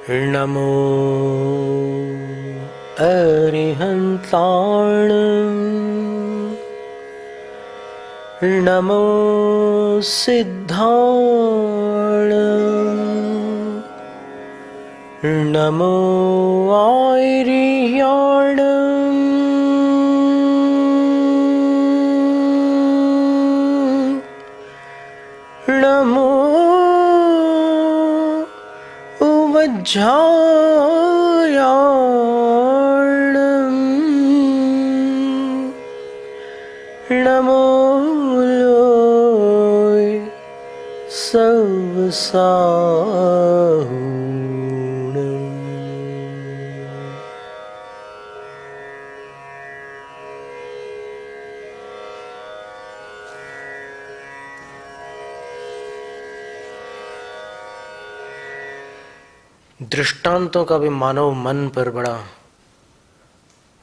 नमो अरिहन्ताण नमो सिद्धाण नमो आयर्याण नमो उवज्झायाण नमो लोय सवसाहूणम्। दृष्टांतों का भी मानव मन पर बड़ा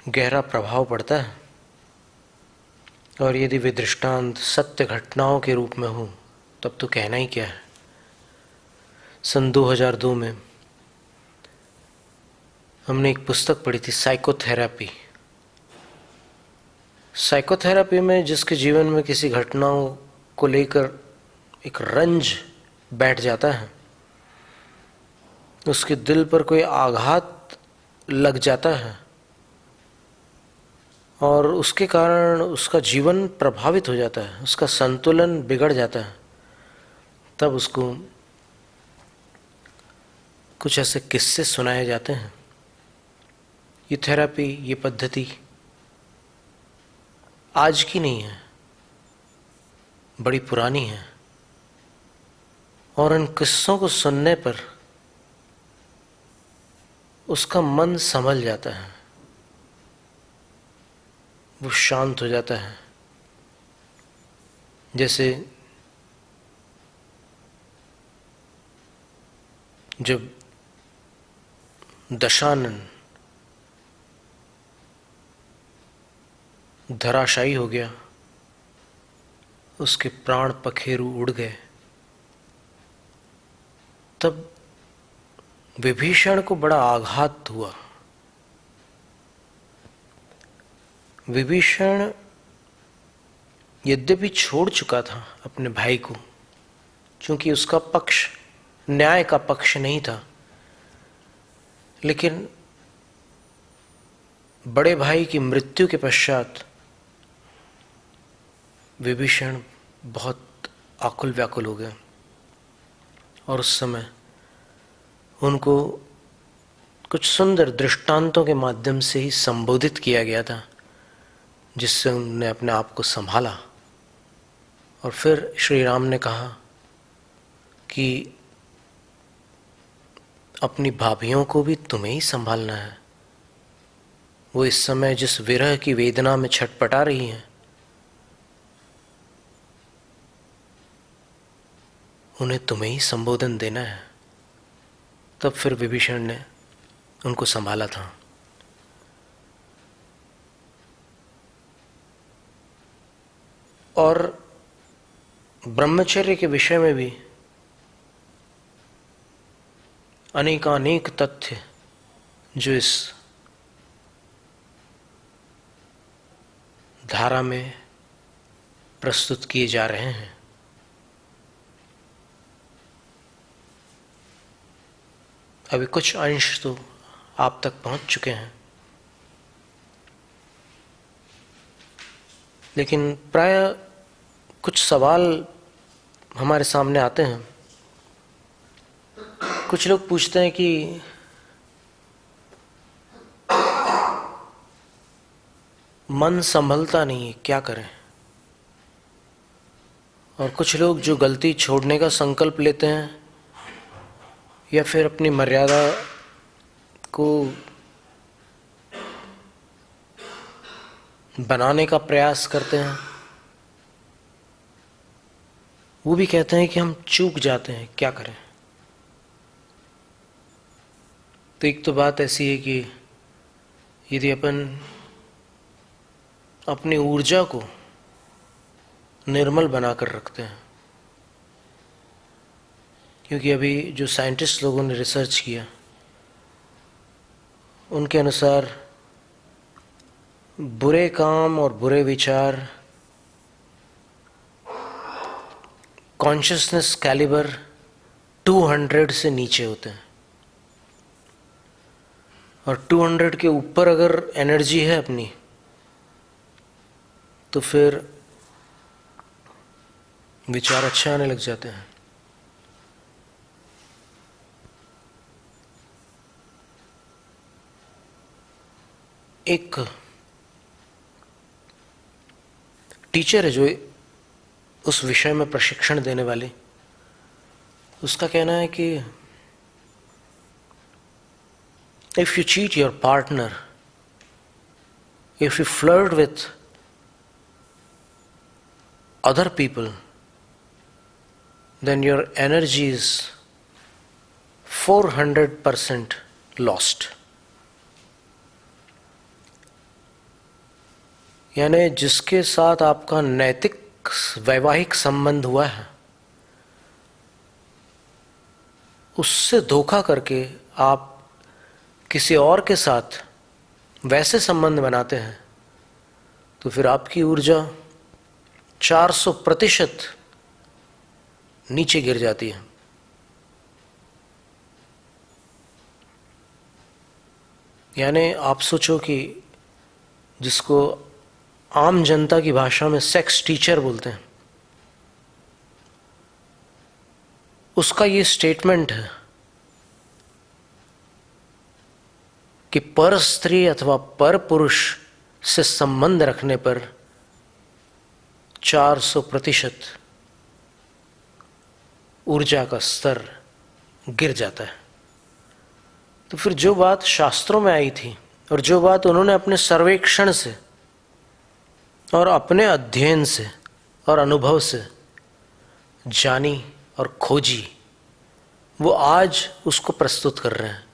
गहरा प्रभाव पड़ता है, और यदि वे दृष्टांत सत्य घटनाओं के रूप में हो तब तो कहना ही क्या है। सन 2002 में हमने एक पुस्तक पढ़ी थी, साइकोथेरेपी। साइकोथेरेपी में जिसके जीवन में किसी घटनाओं को लेकर एक रंज बैठ जाता है, उसके दिल पर कोई आघात लग जाता है और उसके कारण उसका जीवन प्रभावित हो जाता है, उसका संतुलन बिगड़ जाता है, तब उसको कुछ ऐसे किस्से सुनाए जाते हैं। ये थेरेपी, ये पद्धति आज की नहीं है, बड़ी पुरानी है, और इन किस्सों को सुनने पर उसका मन संभल जाता है, वो शांत हो जाता है। जैसे जब दशानन धराशायी हो गया, उसके प्राण पखेरु उड़ गए, तब विभीषण को बड़ा आघात हुआ। विभीषण यद्यपि छोड़ चुका था अपने भाई को, क्योंकि उसका पक्ष न्याय का पक्ष नहीं था, लेकिन बड़े भाई की मृत्यु के पश्चात विभीषण बहुत आकुल व्याकुल हो गया, और उस समय उनको कुछ सुंदर दृष्टांतों के माध्यम से ही संबोधित किया गया था, जिससे उन्होंने अपने आप को संभाला। और फिर श्री राम ने कहा कि अपनी भाभियों को भी तुम्हें ही संभालना है, वो इस समय जिस विरह की वेदना में छटपटा रही हैं, उन्हें तुम्हें ही संबोधन देना है। तब फिर विभीषण ने उनको संभाला था। और ब्रह्मचर्य के विषय में भी अनेकानेक तथ्य जो इस धारा में प्रस्तुत किए जा रहे हैं। अभी कुछ अंश तो आप तक पहुंच चुके हैं, लेकिन प्राय कुछ सवाल हमारे सामने आते हैं। कुछ लोग पूछते हैं कि मन संभलता नहीं है, क्या करें। और कुछ लोग जो गलती छोड़ने का संकल्प लेते हैं या फिर अपनी मर्यादा को बनाने का प्रयास करते हैं, वो भी कहते हैं कि हम चूक जाते हैं, क्या करें। तो एक तो बात ऐसी है कि यदि अपन अपनी ऊर्जा को निर्मल बनाकर रखते हैं, क्योंकि अभी जो साइंटिस्ट लोगों ने रिसर्च किया उनके अनुसार बुरे काम और बुरे विचार कॉन्शियसनेस कैलिबर 200 से नीचे होते हैं, और 200 के ऊपर अगर एनर्जी है अपनी तो फिर विचार अच्छे आने लग जाते हैं। एक टीचर है जो उस विषय में प्रशिक्षण देने वाले, उसका कहना है कि if you cheat your partner, if you flirt with other people, then your energy is 400% lost. यानी जिसके साथ आपका नैतिक वैवाहिक संबंध हुआ है, उससे धोखा करके आप किसी और के साथ वैसे संबंध बनाते हैं, तो फिर आपकी ऊर्जा 400% नीचे गिर जाती है। यानी आप सोचो कि जिसको आम जनता की भाषा में सेक्स टीचर बोलते हैं, उसका ये स्टेटमेंट है कि पर स्त्री अथवा पर पुरुष से संबंध रखने पर 400% ऊर्जा का स्तर गिर जाता है। तो फिर जो बात शास्त्रों में आई थी और जो बात उन्होंने अपने सर्वेक्षण से और अपने अध्ययन से और अनुभव से जानी और खोजी, वो आज उसको प्रस्तुत कर रहे हैं।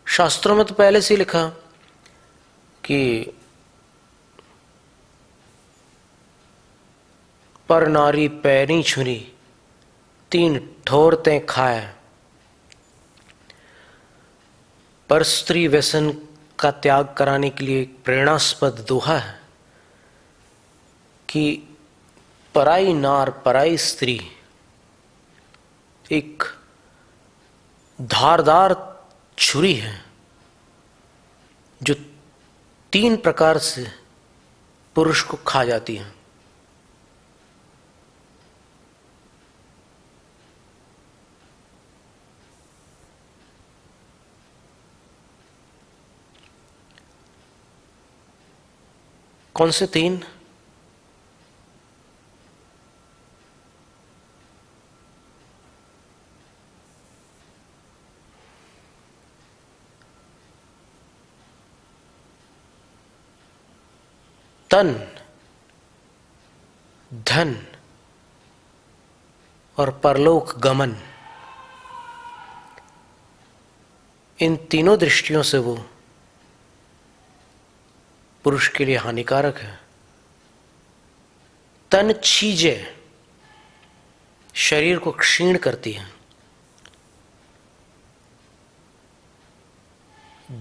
शास्त्रों में तो पहले से ही लिखा कि पर नारी पैरी छुरी 3 ठोरते खाए, पर स्त्री व्यसन का त्याग कराने के लिए एक प्रेरणास्पद दोहा है कि पराई नार पराई स्त्री एक धारदार छुरी है जो 3 प्रकार से पुरुष को खा जाती है। कौन से 3? तन, धन और परलोक गमन, इन तीनों दृष्टियों से वो पुरुष के लिए हानिकारक है। तन चीजें शरीर को क्षीण करती हैं,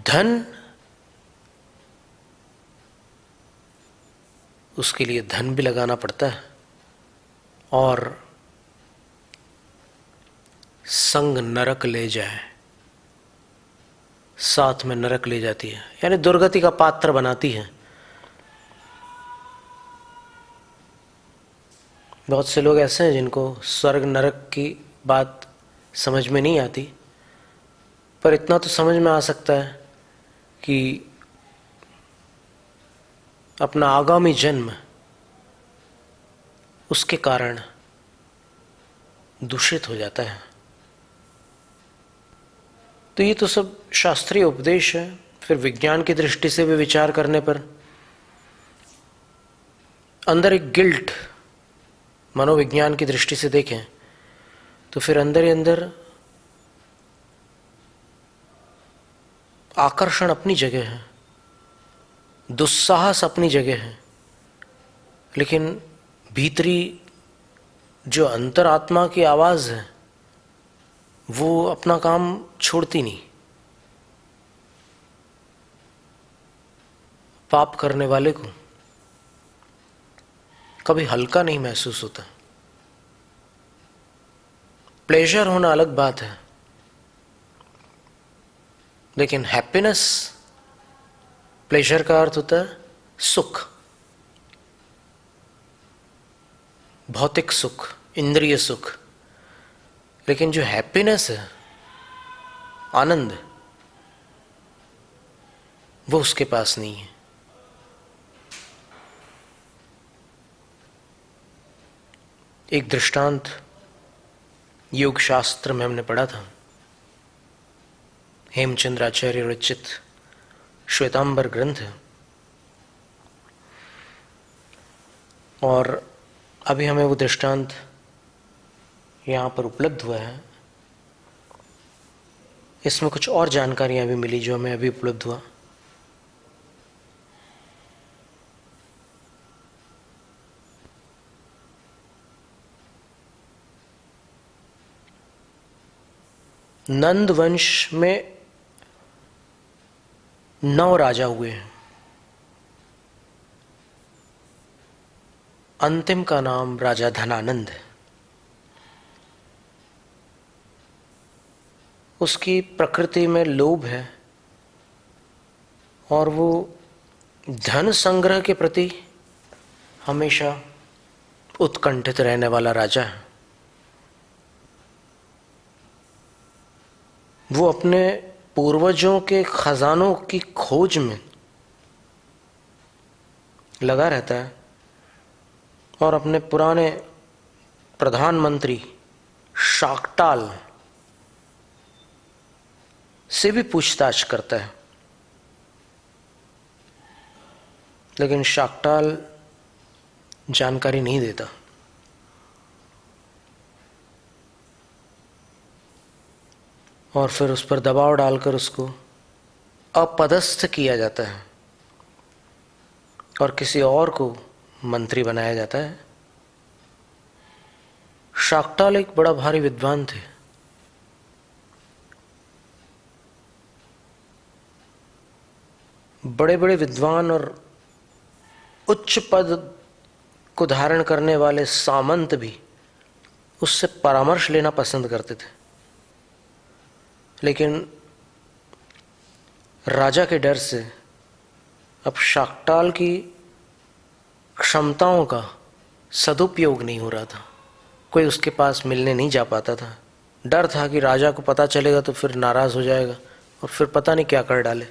धन उसके लिए धन भी लगाना पड़ता है, और संग नरक ले जाए, साथ में नरक ले जाती है, यानी दुर्गति का पात्र बनाती है। बहुत से लोग ऐसे हैं जिनको स्वर्ग नरक की बात समझ में नहीं आती, पर इतना तो समझ में आ सकता है कि अपना आगामी जन्म उसके कारण दूषित हो जाता है। तो ये तो सब शास्त्रीय उपदेश है। फिर विज्ञान की दृष्टि से भी विचार करने पर अंदर एक गिल्ट, मनोविज्ञान की दृष्टि से देखें तो फिर अंदर ही अंदर आकर्षण अपनी जगह है, दुस्साहस अपनी जगह है, लेकिन भीतरी जो अंतरात्मा की आवाज है वो अपना काम छोड़ती नहीं। पाप करने वाले को कभी हल्का नहीं महसूस होता। प्लेजर होना अलग बात है, लेकिन हैप्पीनेस, प्लेजर का अर्थ होता है सुख, भौतिक सुख, इंद्रिय सुख। लेकिन जो हैप्पीनेस है, आनंद, वो उसके पास नहीं है। एक दृष्टांत योग शास्त्र में हमने पढ़ा था, हेमचंद्र आचार्य रचित श्वेतांबर ग्रंथ है, और अभी हमें वो दृष्टांत यहाँ पर उपलब्ध हुआ है। इसमें कुछ और जानकारियाँ भी मिली जो हमें अभी उपलब्ध हुआ। नंद वंश में 9 राजा हुए हैं। अंतिम का नाम राजा धनानंद है। उसकी प्रकृति में लोभ है और वो धन संग्रह के प्रति हमेशा उत्कंठित रहने वाला राजा है। वो अपने पूर्वजों के खजानों की खोज में लगा रहता है और अपने पुराने प्रधानमंत्री शाकटाल से भी पूछताछ करता है। लेकिन शाकटाल जानकारी नहीं देता। और फिर उस पर दबाव डालकर उसको अपदस्थ किया जाता है और किसी और को मंत्री बनाया जाता है। शाकटाल एक बड़ा भारी विद्वान थे। बड़े बड़े विद्वान और उच्च पद को धारण करने वाले सामंत भी उससे परामर्श लेना पसंद करते थे। लेकिन राजा के डर से अब शाकटाल की क्षमताओं का सदुपयोग नहीं हो रहा था। कोई उसके पास मिलने नहीं जा पाता था। डर था कि राजा को पता चलेगा तो फिर नाराज हो जाएगा और फिर पता नहीं क्या कर डाले।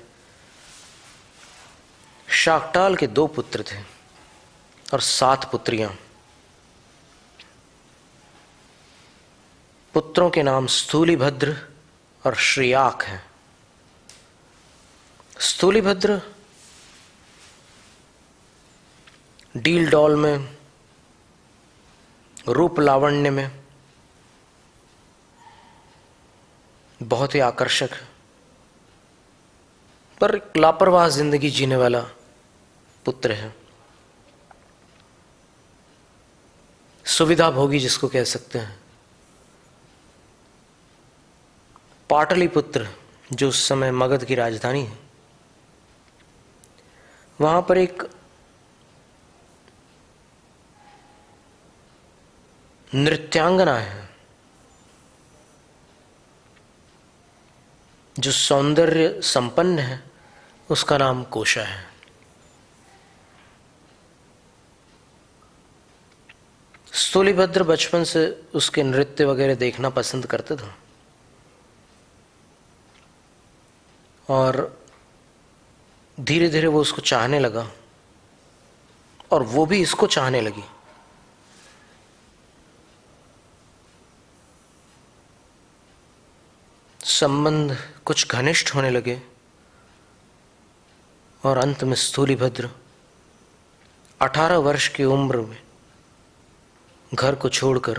शाकटाल के 2 पुत्र थे और 7 पुत्रियां। पुत्रों के नाम स्थूलिभद्र और श्रीयाक है। स्थूलिभद्र डील डॉल में, रूप लावण्य में बहुत ही आकर्षक है, पर एक लापरवाह जिंदगी जीने वाला पुत्र है। सुविधा भोगी जिसको कह सकते हैं। पाटलिपुत्र जो उस समय मगध की राजधानी है, वहां पर एक नृत्यांगना है जो सौंदर्य संपन्न है। उसका नाम कोशा है। स्थूलिभद्र बचपन से उसके नृत्य वगैरह देखना पसंद करते थे और धीरे धीरे वो उसको चाहने लगा और वो भी इसको चाहने लगी। संबंध कुछ घनिष्ठ होने लगे और अंत में स्थूलिभद्र 18 वर्ष की उम्र में घर को छोड़कर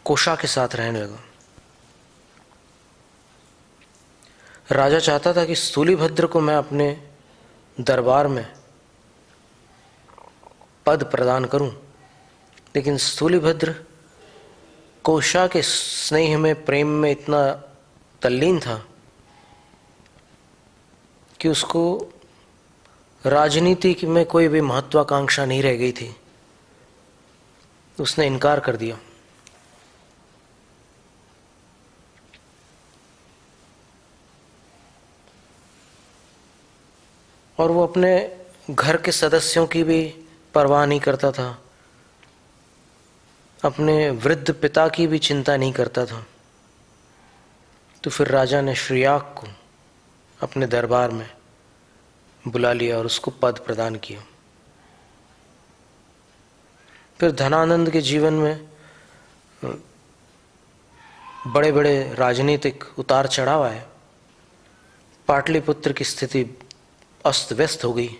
कोशा के साथ रहने लगा। राजा चाहता था कि स्थूलिभद्र को मैं अपने दरबार में पद प्रदान करूं, लेकिन स्थूलिभद्र कोशा के स्नेह में, प्रेम में इतना तल्लीन था कि उसको राजनीति में कोई भी महत्वाकांक्षा नहीं रह गई थी, उसने इनकार कर दिया। और वो अपने घर के सदस्यों की भी परवाह नहीं करता था, अपने वृद्ध पिता की भी चिंता नहीं करता था। तो फिर राजा ने श्रीयाक को अपने दरबार में बुला लिया और उसको पद प्रदान किया। फिर धनानंद के जीवन में बड़े बड़े राजनीतिक उतार चढ़ाव आए। पाटलिपुत्र की स्थिति अस्त व्यस्त हो गई,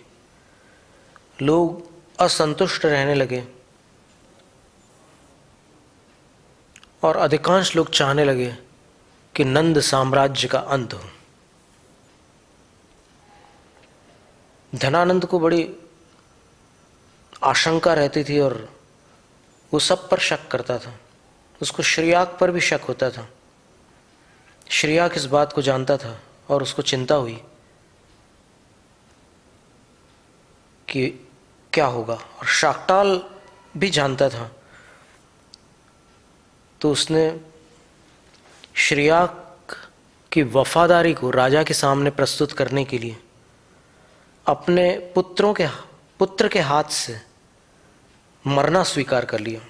लोग असंतुष्ट रहने लगे और अधिकांश लोग चाहने लगे कि नंद साम्राज्य का अंत हो। धनानंद को बड़ी आशंका रहती थी और वो सब पर शक करता था। उसको श्रीयाक पर भी शक होता था। श्रीयाक इस बात को जानता था और उसको चिंता हुई कि क्या होगा, और शाक्टाल भी जानता था। तो उसने श्रीयाक की वफादारी को राजा के सामने प्रस्तुत करने के लिए अपने पुत्र के हाथ से मरना स्वीकार कर लिया।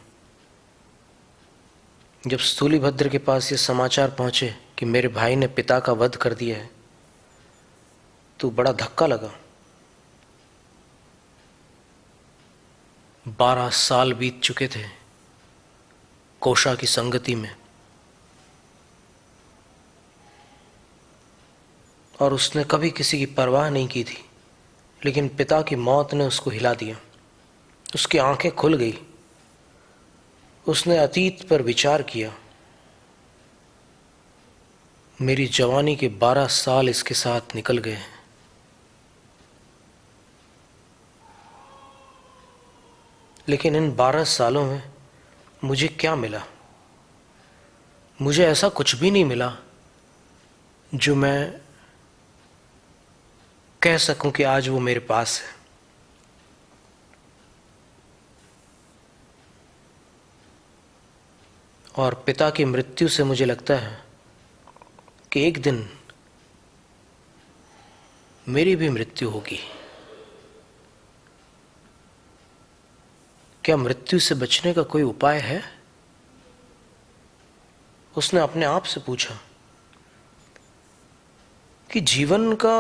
जब स्थूलीभद्र के पास ये समाचार पहुंचे कि मेरे भाई ने पिता का वध कर दिया है, तो बड़ा धक्का लगा। 12 साल बीत चुके थे कोशा की संगति में, और उसने कभी किसी की परवाह नहीं की थी। लेकिन पिता की मौत ने उसको हिला दिया, उसकी आंखें खुल गई। उसने अतीत पर विचार किया, मेरी जवानी के 12 साल इसके साथ निकल गए हैं। लेकिन इन 12 सालों में मुझे क्या मिला? मुझे ऐसा कुछ भी नहीं मिला जो मैं कह सकूं कि आज वो मेरे पास है। और पिता की मृत्यु से मुझे लगता है कि एक दिन मेरी भी मृत्यु होगी। क्या मृत्यु से बचने का कोई उपाय है? उसने अपने आप से पूछा कि जीवन का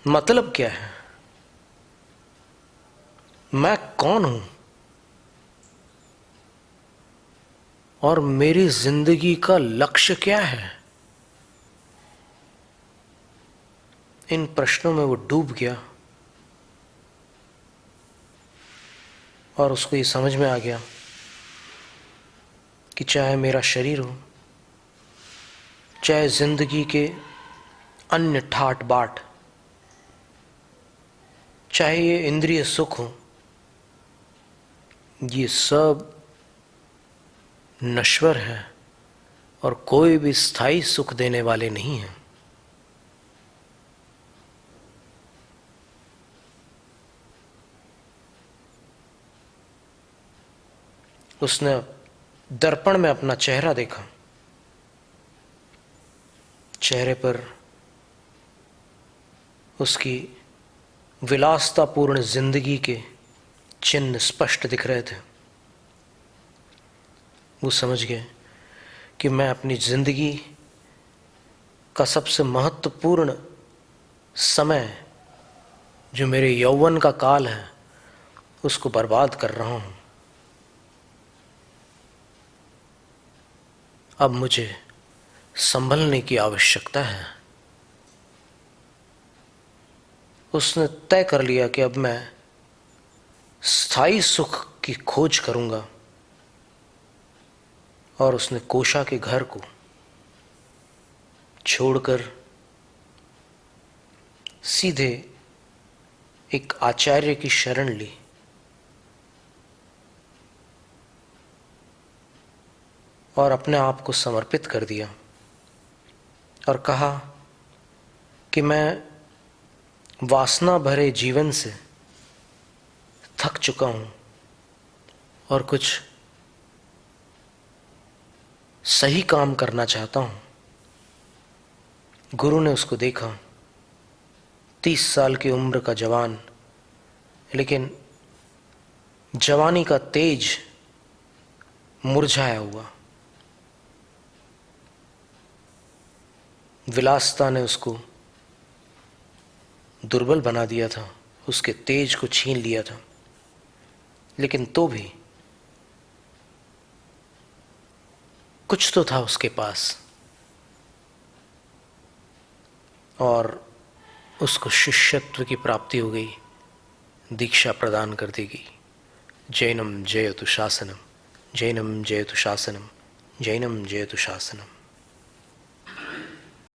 मतलब क्या है, मैं कौन हूं, और मेरी जिंदगी का लक्ष्य क्या है? इन प्रश्नों में वो डूब गया और उसको ये समझ में आ गया कि चाहे मेरा शरीर हो, चाहे जिंदगी के अन्य ठाट बाट, चाहे ये इंद्रिय सुख हो, ये सब नश्वर है और कोई भी स्थायी सुख देने वाले नहीं हैं। उसने दर्पण में अपना चेहरा देखा। चेहरे पर उसकी विलासतापूर्ण जिंदगी के चिन्ह स्पष्ट दिख रहे थे। वो समझ गए कि मैं अपनी जिंदगी का सबसे महत्वपूर्ण समय, जो मेरे यौवन का काल है, उसको बर्बाद कर रहा हूं। अब मुझे संभलने की आवश्यकता है। उसने तय कर लिया कि अब मैं स्थायी सुख की खोज करूंगा, और उसने कोशा के घर को छोड़कर सीधे एक आचार्य की शरण ली। और अपने आप को समर्पित कर दिया और कहा कि मैं वासना भरे जीवन से थक चुका हूं और कुछ सही काम करना चाहता हूं। गुरु ने उसको देखा, 30 साल की उम्र का जवान, लेकिन जवानी का तेज मुरझाया हुआ। विलासिता ने उसको दुर्बल बना दिया था, उसके तेज को छीन लिया था, लेकिन तो भी कुछ तो था उसके पास, और उसको शिष्यत्व की प्राप्ति हो गई, दीक्षा प्रदान कर दी गई। जैनम जयतु शासनम, जैनम जयतु शासनम, जैनम जयतु शासनम।